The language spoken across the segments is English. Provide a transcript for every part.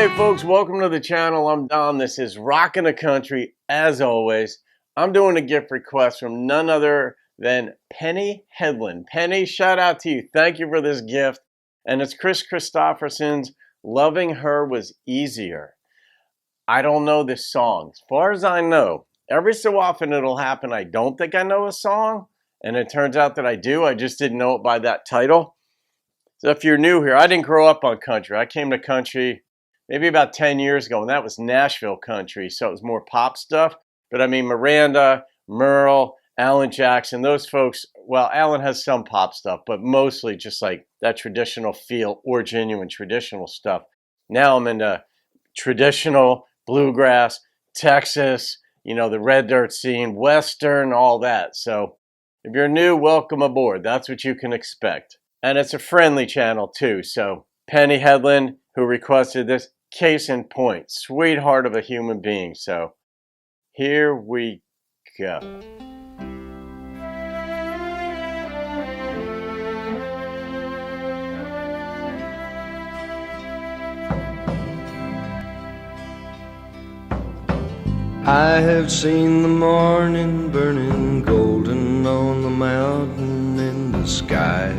Hey folks, welcome to the channel. I'm Dom. This is Rockin' the Country. As always, I'm doing a gift request from none other than Penny Hedlund. Penny, shout out to you. Thank you for this gift. And it's Kris Kristofferson's Loving Her Was Easier. I don't know this song. As far as I know, every so often it'll happen I don't think I know a song, and it turns out that I do. I just didn't know it by that title. So if you're new here, I didn't grow up on country. I came to country maybe about 10 years ago, and that was Nashville country, so it was more pop stuff. But I mean, Miranda, Merle, Alan Jackson, those folks, well, Alan has some pop stuff, but mostly just like that traditional feel or genuine traditional stuff. Now I'm into traditional bluegrass, Texas, you know, the red dirt scene, Western, all that. So if you're new, welcome aboard. That's what you can expect. And it's a friendly channel too. So Penny Hedlund, who requested this, case in point, sweetheart of a human being. So here we go. I have seen the morning burning golden on the mountain in the sky.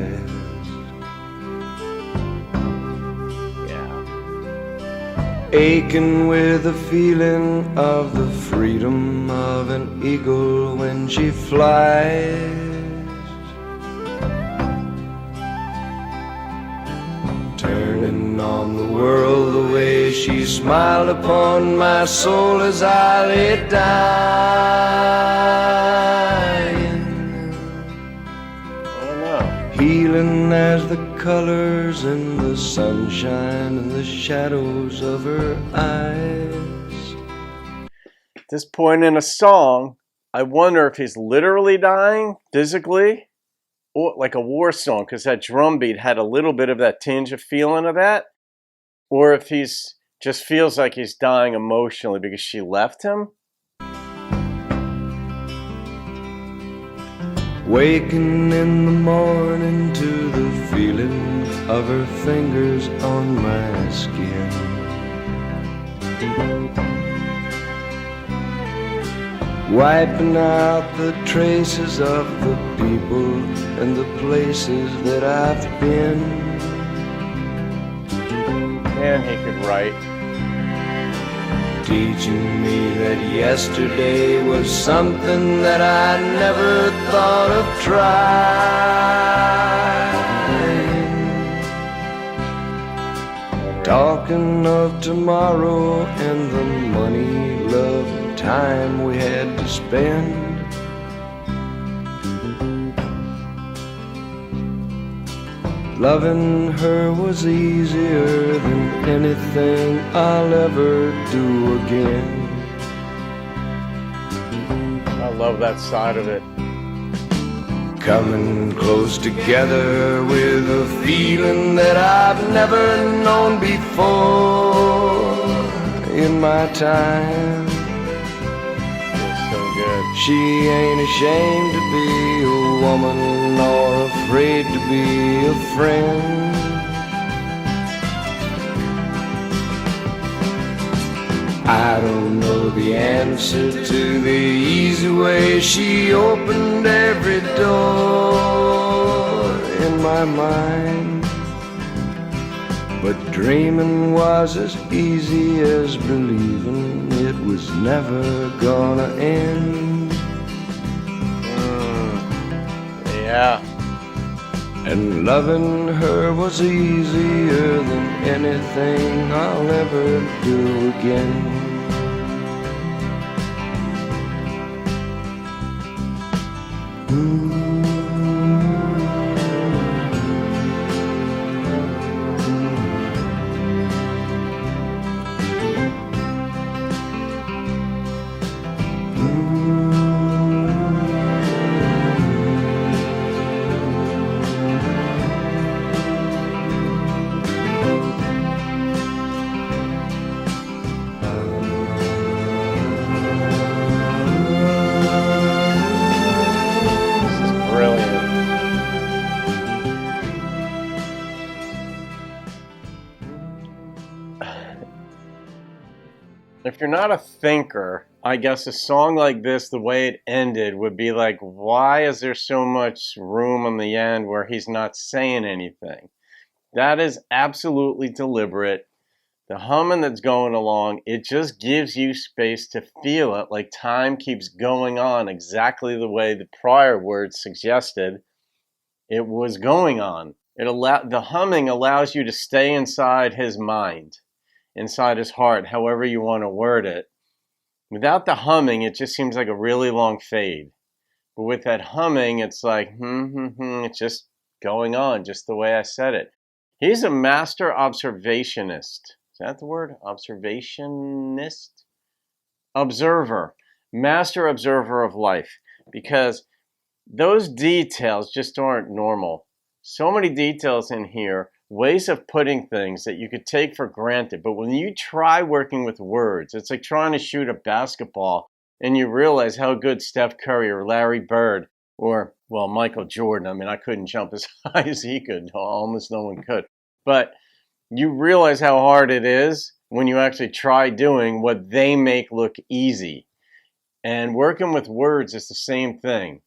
Aching with the feeling of the freedom of an eagle when she flies. Turning on the world the way she smiled upon my soul as I lay dying. Oh no. Healing as the colors in the sunshine and the shadows of her eyes. At this point in a song, I wonder if he's literally dying physically, or like a war song, because that drum beat had a little bit of that tinge of feeling of that, or if he's just feels like he's dying emotionally because she left him. Waking in the morning to the feeling of her fingers on my skin. Wiping out the traces of the people and the places that I've been. Man, he could write. Teaching me that yesterday was something that I never thought of trying. Talking of tomorrow and the money, love, and time we had to spend. Loving her was easier than anything I'll ever do again. I love that side of it. Coming close together with a feeling that I've never known before in my time. It's so good. She ain't ashamed to be a woman nor afraid to be a friend. I don't know the answer to the easy way she opened every door in my mind, but dreaming was as easy as believing it was never gonna end. Yeah. And loving her was easier than anything I'll ever do again. If you're not a thinker, I guess a song like this, the way it ended, would be like, why is there so much room on the end where he's not saying anything? That is absolutely deliberate. The humming that's going along, it just gives you space to feel it, like time keeps going on exactly the way the prior words suggested it was going on. The humming allows you to stay inside his mind, inside his heart, however you want to word it. Without the humming, it just seems like a really long fade. But with that humming, it's like, it's just going on, just the way I said it. He's a master observationist. Is that the word? Observationist? Observer. Master observer of life. Because those details just aren't normal. So many details in here, ways of putting things that you could take for granted. But when you try working with words, it's like trying to shoot a basketball and you realize how good Steph Curry or Larry Bird or, well, Michael Jordan, I mean, I couldn't jump as high as he could. Almost no one could. But you realize how hard it is when you actually try doing what they make look easy. And working with words is the same thing.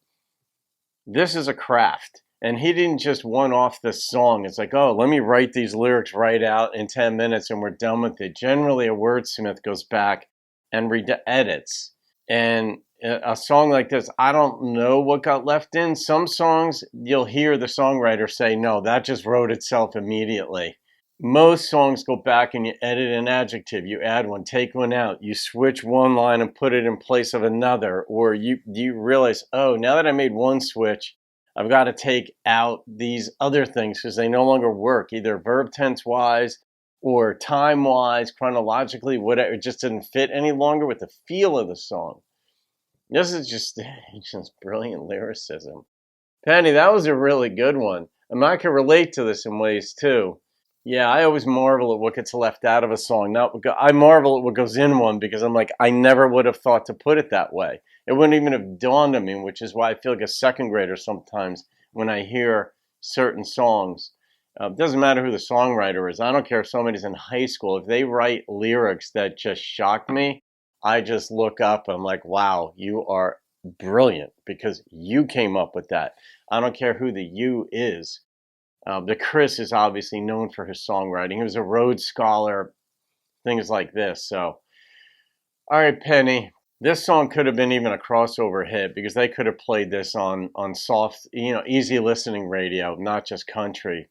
This is a craft. And he didn't just one-off this song. It's like, oh, let me write these lyrics right out in 10 minutes and we're done with it. Generally, a wordsmith goes back and edits. And a song like this, I don't know what got left in. Some songs, you'll hear the songwriter say, no, that just wrote itself immediately. Most songs go back and you edit an adjective, you add one, take one out, you switch one line and put it in place of another, or you realize, oh, now that I made one switch, I've got to take out these other things because they no longer work, either verb tense wise or time wise, chronologically, whatever. It just didn't fit any longer with the feel of the song. This is just brilliant lyricism. Penny, that was a really good one. And I can relate to this in ways too. Yeah, I always marvel at what gets left out of a song. I marvel at what goes in one because I'm like, I never would have thought to put it that way. It wouldn't even have dawned on me, which is why I feel like a second grader sometimes when I hear certain songs. It doesn't matter who the songwriter is. I don't care if somebody's in high school. If they write lyrics that just shock me, I just look up and I'm like, wow, you are brilliant because you came up with that. I don't care who the you is. The Kris is obviously known for his songwriting. He was a Rhodes Scholar, things like this. So, all right, Penny, this song could have been even a crossover hit because they could have played this on soft, easy listening radio, not just country.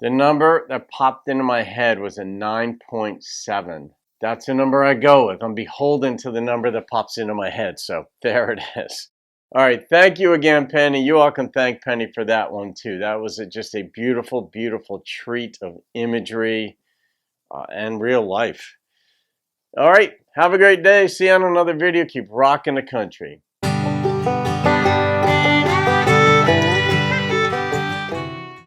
The number that popped into my head was a 9.7. That's the number I go with. I'm beholden to the number that pops into my head. So there it is. All right, thank you again, Penny. You all can thank Penny for that one, too. That was just a beautiful, beautiful treat of imagery and real life. All right, have a great day. See you on another video. Keep rocking the country.